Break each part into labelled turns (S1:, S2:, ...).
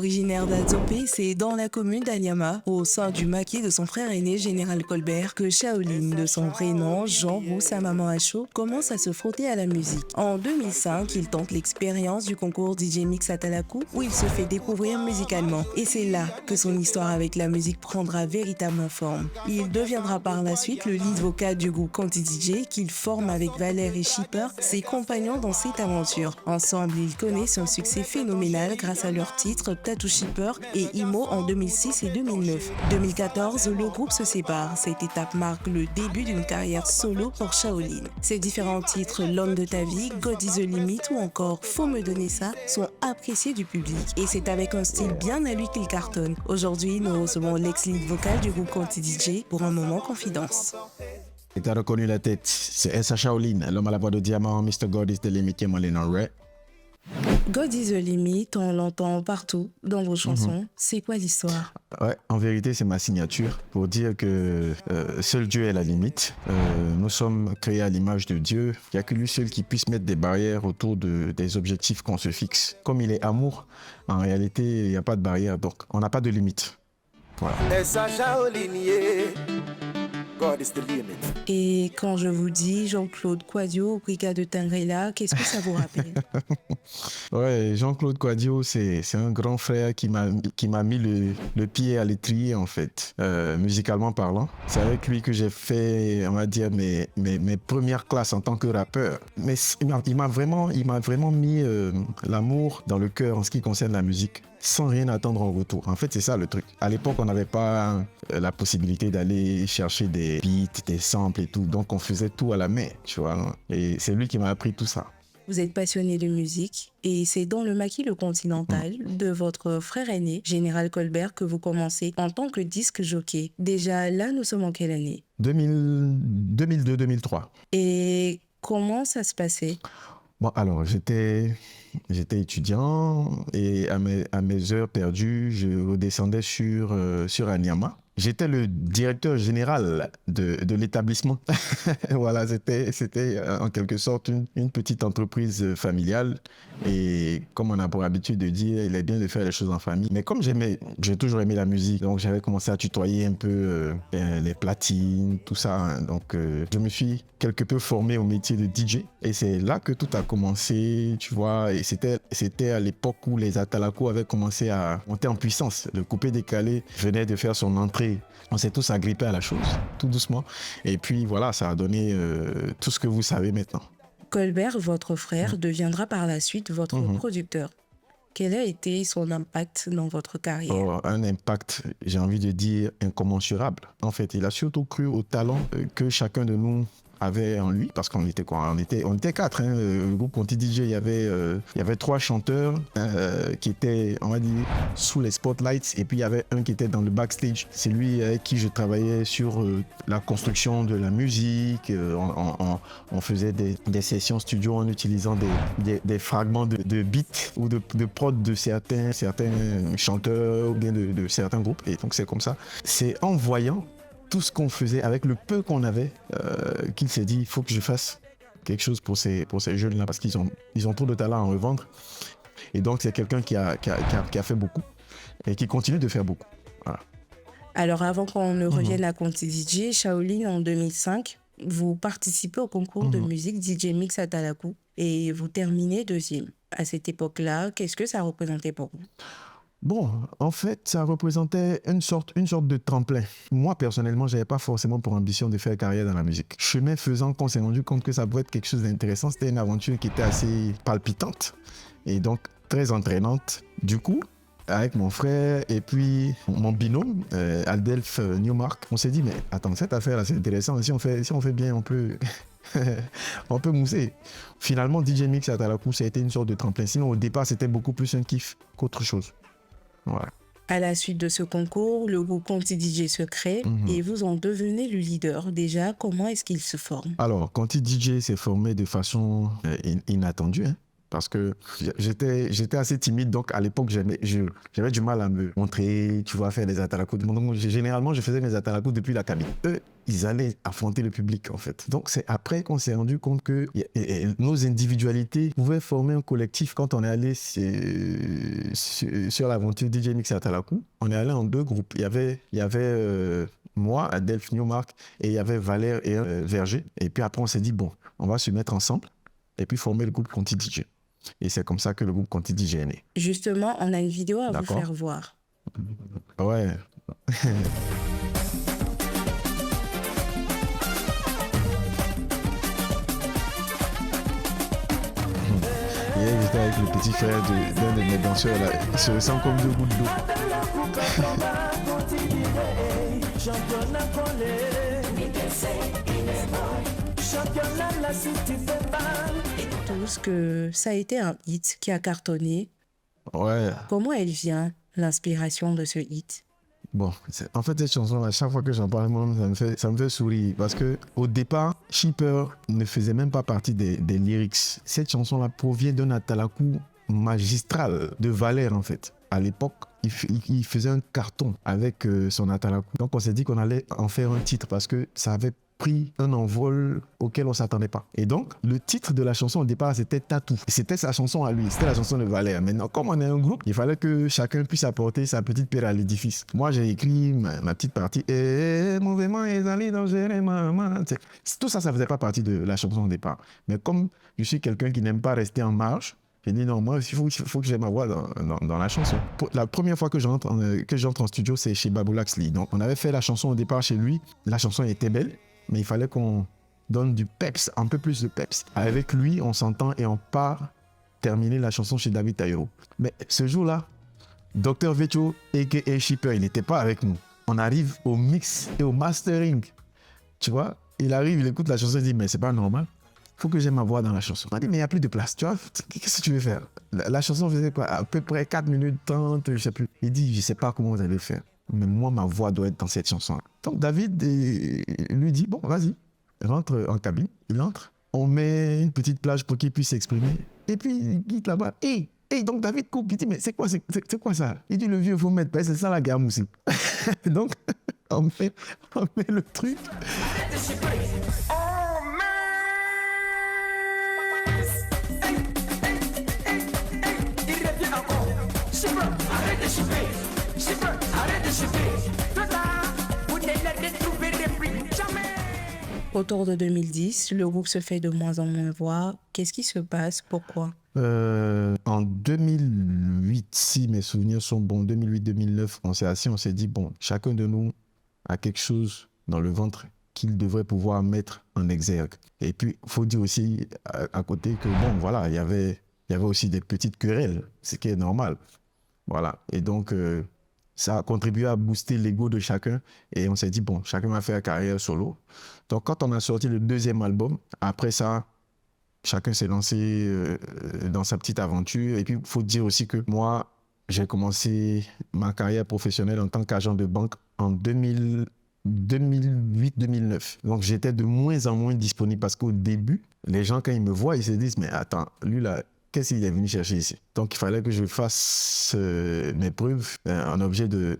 S1: Originaire d'Adzopé, c'est dans la commune d'Anyama, au sein du maquis de son frère aîné Général Colbert, que Shaolin, de son vrai nom Jean Roux, sa maman Acho, commence à se frotter à la musique. En 2005, il tente l'expérience du concours DJ Mix Atalaku, où il se fait découvrir musicalement. Et c'est là que son histoire avec la musique prendra véritablement forme. Il deviendra par la suite le lead vocal du groupe Conti DJ, qu'il forme avec Valérie Shipper, ses compagnons dans cette aventure. Ensemble, ils connaissent un succès phénoménal grâce à leurs titres Tattoo Shipper et Imo en 2006 et 2009. 2014, le groupe se sépare. Cette étape marque le début d'une carrière solo pour Shaolin. Ses différents titres L'homme de ta vie, God is the limit ou encore Faut me donner ça sont appréciés du public. Et c'est avec un style bien à lui qu'il cartonne. Aujourd'hui, nous recevons l'ex-lead vocal du groupe Conti DJ pour un moment confidence.
S2: Et t'as reconnu la tête, c'est Essa Shaolin, l'homme à la voix de diamant, Mr. God is the limit, qui est mon en Ray.
S1: God is the limit, on l'entend partout dans vos chansons. C'est quoi l'histoire?
S2: Ouais, en vérité, c'est ma signature pour dire que seul Dieu est la limite. Nous sommes créés à l'image de Dieu. Il n'y a que lui seul qui puisse mettre des barrières autour des objectifs qu'on se fixe. Comme il est amour, en réalité, il n'y a pas de barrière, donc on n'a pas de limite. Voilà.
S3: Essa Shaolin, yeah. God is the limit.
S1: Et quand je vous dis Jean-Claude Quadio, Brigade de Tangrela, qu'est-ce que ça vous rappelle?
S2: Ouais, Jean-Claude Quadio, c'est un grand frère qui m'a mis le pied à l'étrier, en fait, musicalement parlant. C'est avec lui que j'ai fait, on va dire, mes premières classes en tant que rappeur. Mais il m'a vraiment mis l'amour dans le cœur en ce qui concerne la musique, sans rien attendre en retour. En fait, c'est ça le truc. À l'époque, on n'avait pas la possibilité d'aller chercher des beats, des samples et tout. Donc, on faisait tout à la main, tu vois. Et c'est lui qui m'a appris tout ça.
S1: Vous êtes passionné de musique et c'est dans le maquis Le Continental de votre frère aîné, Général Colbert, que vous commencez en tant que disque jockey. Déjà, là, nous sommes en quelle année?
S2: 2002-2003.
S1: Et comment ça se passait?
S2: Bon, alors, j'étais étudiant et à mes heures perdues, je redescendais sur Anyama. J'étais le directeur général de l'établissement. Voilà, c'était en quelque sorte une petite entreprise familiale. Et comme on a pour habitude de dire, il est bien de faire les choses en famille. Mais comme j'ai toujours aimé la musique, donc j'avais commencé à tutoyer un peu les platines, tout ça. Hein. Donc je me suis quelque peu formé au métier de DJ. Et c'est là que tout a commencé, tu vois. Et c'était à l'époque où les Atalaku avaient commencé à monter en puissance. Le coupé-décalé venait de faire son entrée. On s'est tous agrippés à la chose, tout doucement. Et puis voilà, ça a donné tout ce que vous savez maintenant.
S1: Colbert, votre frère, deviendra par la suite votre producteur. Quel a été son impact dans votre carrière?
S2: Un impact, j'ai envie de dire, incommensurable. En fait, il a surtout cru au talent que chacun de nous avait en lui, parce qu'on était quoi? On était 4. Hein. Le groupe Conti DJ, il y avait 3 chanteurs qui étaient, on va dire, sous les spotlights, et puis il y avait un qui était dans le backstage. C'est lui avec qui je travaillais sur la construction de la musique. On faisait des sessions studio en utilisant des fragments de beats ou de prod de certains chanteurs ou bien de certains groupes. Et donc c'est comme ça. C'est en voyant tout ce qu'on faisait avec le peu qu'on avait, qu'il s'est dit, il faut que je fasse quelque chose pour ces jeunes-là parce qu'ils ont trop de talent à en revendre. Et donc, c'est quelqu'un qui a fait beaucoup et qui continue de faire beaucoup. Voilà.
S1: Alors, avant qu'on ne revienne à Conti DJ, Shaolin, en 2005, vous participez au concours de musique DJ Mix Atalaku et vous terminez 2e. À cette époque-là, qu'est-ce que ça représentait pour vous?
S2: Bon, en fait, ça représentait une sorte de tremplin. Moi, personnellement, je n'avais pas forcément pour ambition de faire carrière dans la musique. Chemin faisant, qu'on s'est rendu compte que ça pouvait être quelque chose d'intéressant. C'était une aventure qui était assez palpitante et donc très entraînante. Du coup, avec mon frère et puis mon binôme, Aldelph Newmark, on s'est dit, mais attends, cette affaire-là, c'est intéressant. Si on fait bien, on peut... on peut mousser. Finalement, DJ Mix Atalaku, ça a été une sorte de tremplin. Sinon, au départ, c'était beaucoup plus un kiff qu'autre chose. Voilà.
S1: À la suite de ce concours, le groupe Conti DJ se crée et vous en devenez le leader. Déjà, comment est-ce qu'il se forme?
S2: Alors, Conti DJ s'est formé de façon inattendue. Hein. Parce que j'étais assez timide, donc à l'époque, j'avais du mal à me montrer, tu vois, faire des atalakou. Donc, généralement, je faisais mes atalakou depuis la cabine. Eux, ils allaient affronter le public, en fait. Donc, c'est après qu'on s'est rendu compte que nos individualités pouvaient former un collectif. Quand on est allé sur l'aventure DJ Mix et Atalakou, on est allé en 2 groupes. Il y avait moi, Adelph Newmark, et il y avait Valère et Verger. Et puis après, on s'est dit, bon, on va se mettre ensemble et puis former le groupe Conti DJ. Et c'est comme ça que le groupe Conti DJ est né.
S1: Justement, on a une vidéo à vous
S2: D'accord.
S1: faire voir.
S2: Ouais. Hier, j'étais avec le petit frère d'un de mes danseurs là. Il se ressent comme 2 gouttes d'eau.
S1: Tous que ça a été un hit qui a cartonné.
S2: Ouais.
S1: Comment elle vient, l'inspiration de ce hit?
S2: Bon, en fait, cette chanson, à chaque fois que j'en parle, moi, ça me fait sourire. Parce qu'au départ, Shipper ne faisait même pas partie des lyrics. Cette chanson-là provient d'un atalakou magistral de Valère, en fait. À l'époque, il faisait un carton avec son atalakou. Donc, on s'est dit qu'on allait en faire un titre parce que ça avait pris un envol auquel on ne s'attendait pas. Et donc, le titre de la chanson au départ, c'était Tatou. C'était sa chanson à lui, c'était la chanson de Valère. Maintenant, comme on est un groupe, il fallait que chacun puisse apporter sa petite pierre à l'édifice. Moi, j'ai écrit ma petite partie. Mouvement est allé dans maman. Tout ça, ça ne faisait pas partie de la chanson au départ. Mais comme je suis quelqu'un qui n'aime pas rester en marge, j'ai dit non, moi, il faut que j'ai ma voix dans la chanson. La première fois que j'entre en studio, c'est chez Babou Laxli. Donc, on avait fait la chanson au départ chez lui. La chanson était belle, mais il fallait qu'on donne du peps, un peu plus de peps. Avec lui, on s'entend et on part terminer la chanson chez David Taïro. Mais ce jour-là, Dr Vecho a.k.a. Shipper, il n'était pas avec nous. On arrive au mix et au mastering. Tu vois, il arrive, il écoute la chanson, il dit, mais c'est pas normal. Il faut que j'ai ma voix dans la chanson. On a dit, mais il n'y a plus de place. Tu vois, qu'est-ce que tu veux faire? La chanson faisait quoi? À peu près 4 minutes 30, je sais plus. Il dit, je sais pas comment vous allez faire. Mais moi, ma voix doit être dans cette chanson. Donc, David lui dit, bon, vas-y, rentre en cabine. Il entre. On met une petite plage pour qu'il puisse s'exprimer. Et puis, il quitte là-bas. Et donc, David coupe. Il dit, mais c'est quoi ça? Il dit, le vieux, il faut mettre. C'est ça la gamme aussi. Donc, on met le truc.
S1: Autour de 2010, le groupe se fait de moins en moins voir. Qu'est-ce qui se passe? Pourquoi?
S2: En 2008, si mes souvenirs sont bons, 2008-2009, on s'est assis, on s'est dit, bon, chacun de nous a quelque chose dans le ventre qu'il devrait pouvoir mettre en exergue. Et puis, il faut dire aussi à côté que, bon, voilà, il y avait aussi des petites querelles, ce qui est normal. Voilà. Et donc, ça a contribué à booster l'ego de chacun. Et on s'est dit, bon, chacun va faire carrière solo. Donc, quand on a sorti le 2e album, après ça, chacun s'est lancé dans sa petite aventure. Et puis, il faut dire aussi que moi, j'ai commencé ma carrière professionnelle en tant qu'agent de banque en 2008-2009. Donc, j'étais de moins en moins disponible parce qu'au début, les gens, quand ils me voient, ils se disent, mais attends, lui là, qu'est-ce qu'il est venu chercher ici? Donc, il fallait que je fasse mes preuves en objet de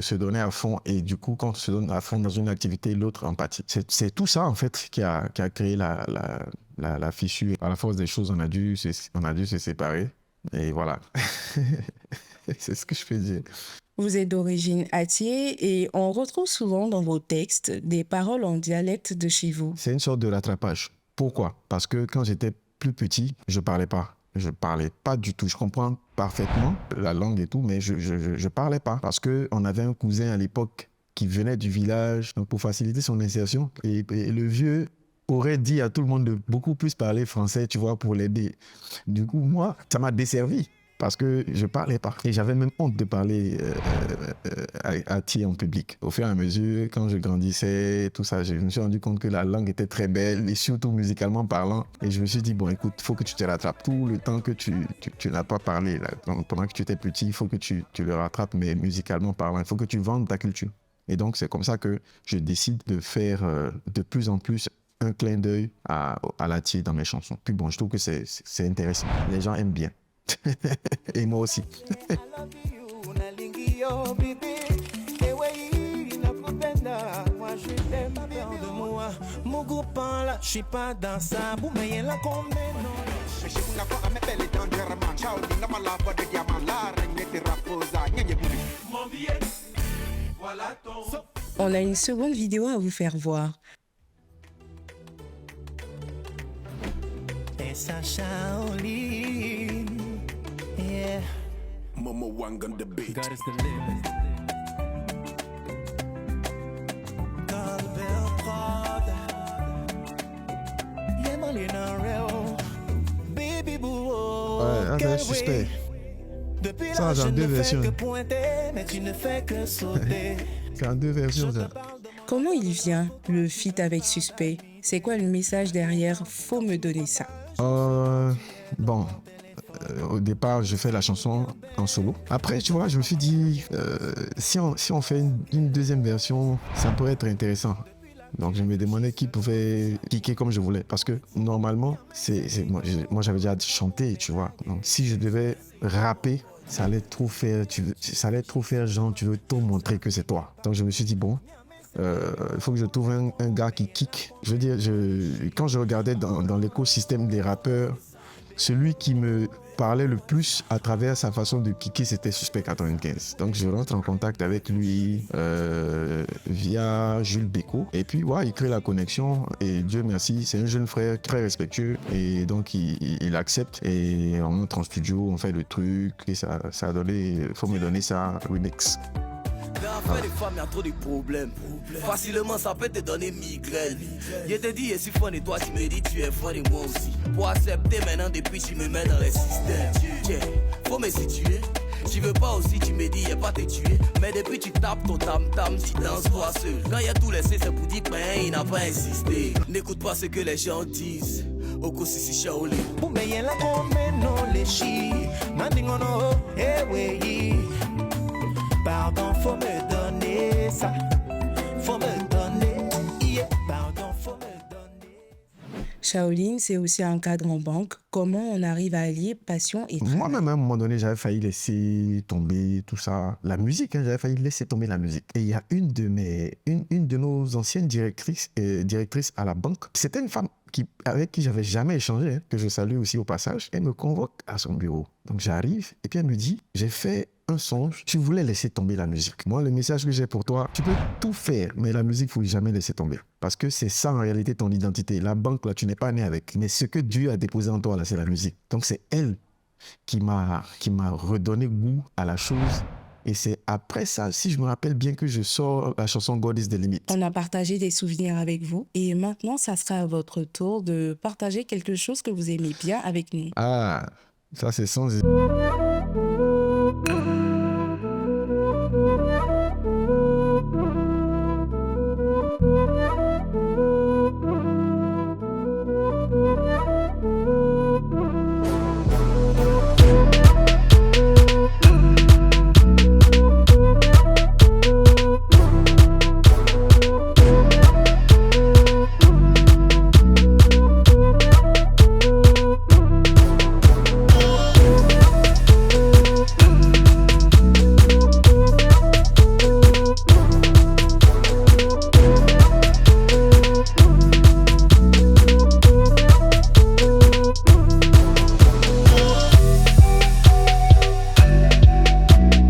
S2: se donner à fond. Et du coup, quand on se donne à fond dans une activité, l'autre empathie. C'est tout ça, en fait, qui a créé la fissure. À la force des choses, on a dû se séparer. Et voilà. C'est ce que je peux dire.
S1: Vous êtes d'origine Atié et on retrouve souvent dans vos textes des paroles en dialecte de chez vous.
S2: C'est une sorte de rattrapage. Pourquoi? Parce que quand j'étais plus petit, je parlais pas. Je parlais pas du tout. Je comprends parfaitement la langue et tout, mais je parlais pas. Parce qu'on avait un cousin à l'époque qui venait du village, donc pour faciliter son insertion. Et le vieux aurait dit à tout le monde de beaucoup plus parler français, tu vois, pour l'aider. Du coup, moi, ça m'a desservi. Parce que je parlais pas. Et j'avais même honte de parler à Thiers en public. Au fur et à mesure, quand je grandissais, tout ça, je me suis rendu compte que la langue était très belle, et surtout musicalement parlant. Et je me suis dit, bon, écoute, il faut que tu te rattrapes tout le temps que tu n'as pas parlé. Là. Pendant que tu étais petit, il faut que tu le rattrapes, mais musicalement parlant, il faut que tu vendes ta culture. Et donc, c'est comme ça que je décide de faire de plus en plus un clin d'œil à Latyé dans mes chansons. Puis bon, je trouve que c'est intéressant. Les gens aiment bien. Et moi aussi.
S4: Je suis pas dans ça, vous mais là qu'on
S1: On a une seconde vidéo à vous faire voir.
S4: Et ça Shaolin, yeah.
S3: Momo Wang on the beat.
S4: God is the limit. Colbert Prod. Yeah, Malina Real. Baby boo.
S2: Ouais, c'est suspect.
S4: Depuis
S2: Ça,
S4: là,
S2: j'ai
S4: je
S2: deux
S4: ne fais
S2: versions.
S4: que pointer, mais tu ne fais que sauter.
S2: C'est en deux versions, ça.
S1: Comment il vient, le feat avec Suspect? C'est quoi le message derrière? Faut me donner ça.
S2: Bon, au départ, je fais la chanson en solo. Après, tu vois, je me suis dit, si on fait une deuxième version, ça pourrait être intéressant. Donc, je me demandais qui pouvait piquer comme je voulais. Parce que normalement, moi, j'avais déjà chanté, tu vois. Donc, si je devais rapper, ça allait trop faire, genre, tu veux tout montrer que c'est toi. Donc, je me suis dit, bon, il faut que je trouve un gars qui kick. Je veux dire, quand je regardais dans l'écosystème des rappeurs, celui qui me parlait le plus à travers sa façon de kicker, c'était Suspect 95. Donc je rentre en contact avec lui via Jules Bécaud. Et puis ouais, il crée la connexion et Dieu merci, c'est un jeune frère très respectueux et donc il accepte et on entre en studio, on fait le truc et ça a donné, faut me donner ça, remix.
S5: Dans l'affaire des femmes, y'a trop de problèmes. Facilement, ça peut te donner migraine. Je te dis, je suis fun et toi, tu me dis, tu es fun et moi aussi. Pour accepter maintenant, depuis, tu me mets dans les systèmes. Yeah, faut me situer. Tu veux pas aussi, tu me dis, y'a pas te tuer. Mais depuis, tu tapes ton tam-tam, tu danses toi seul. Quand y'a tout laissé, c'est pour dire, ben, il n'a pas insisté. N'écoute pas ce que les gens disent. Oko Sisi Shaolin.
S4: Vous mais là qu'on met non les chi. Mandingono, eh oui. Pardon, faut me donner ça. Faut me donner. Yeah. Pardon, faut me donner.
S1: Shaolin, c'est aussi un cadre en banque. Comment on arrive à allier passion et travail?
S2: Moi-même, à un moment donné, j'avais failli laisser tomber tout ça. La musique, j'avais failli laisser tomber la musique. Et il y a une de nos anciennes directrices à la banque. C'était une femme avec qui j'avais jamais échangé, que je salue aussi au passage. Elle me convoque à son bureau. Donc j'arrive et puis elle me dit, j'ai fait un songe, tu voulais laisser tomber la musique. Moi, le message que j'ai pour toi, tu peux tout faire, mais la musique, il faut jamais laisser tomber. Parce que c'est ça en réalité ton identité. La banque, là, tu n'es pas né avec. Mais ce que Dieu a déposé en toi, là, c'est la musique. Donc c'est elle qui m'a redonné goût à la chose. Et c'est après ça, si je me rappelle bien, que je sors la chanson God is the Limit.
S1: On a partagé des souvenirs avec vous et maintenant, ça sera à votre tour de partager quelque chose que vous aimez bien avec nous.
S2: Ah, ça c'est sans...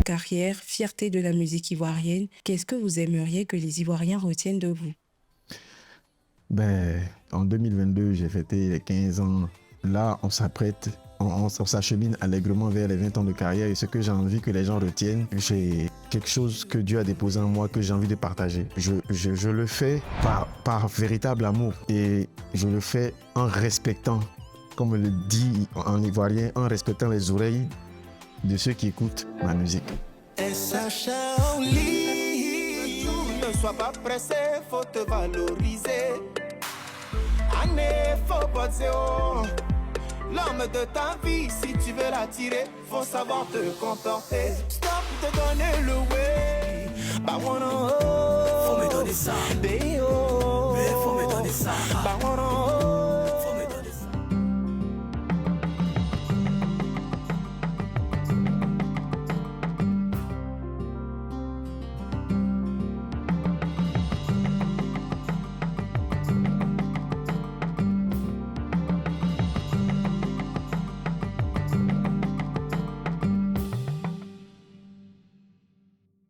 S1: Carrière, fierté de la musique ivoirienne, qu'est-ce que vous aimeriez que les Ivoiriens retiennent de vous?
S2: Ben, en 2022, j'ai fêté les 15 ans. Là, on s'apprête, on s'achemine allègrement vers les 20 ans de carrière. Et ce que j'ai envie que les gens retiennent, j'ai quelque chose que Dieu a déposé en moi que j'ai envie de partager. Je le fais par véritable amour. Et je le fais en respectant, comme le dit en ivoirien, en respectant les oreilles de ceux qui écoutent ma musique.
S4: Et ça Shaolin. Ne sois pas pressé, faut te valoriser. Année, faut pas de zéro. L'homme de ta vie, si tu veux l'attirer, faut savoir te contenter. Stop de donner le way. Bah,
S5: Faut me donner ça.
S4: Béo.
S5: Mais faut me donner ça.
S4: Bangoro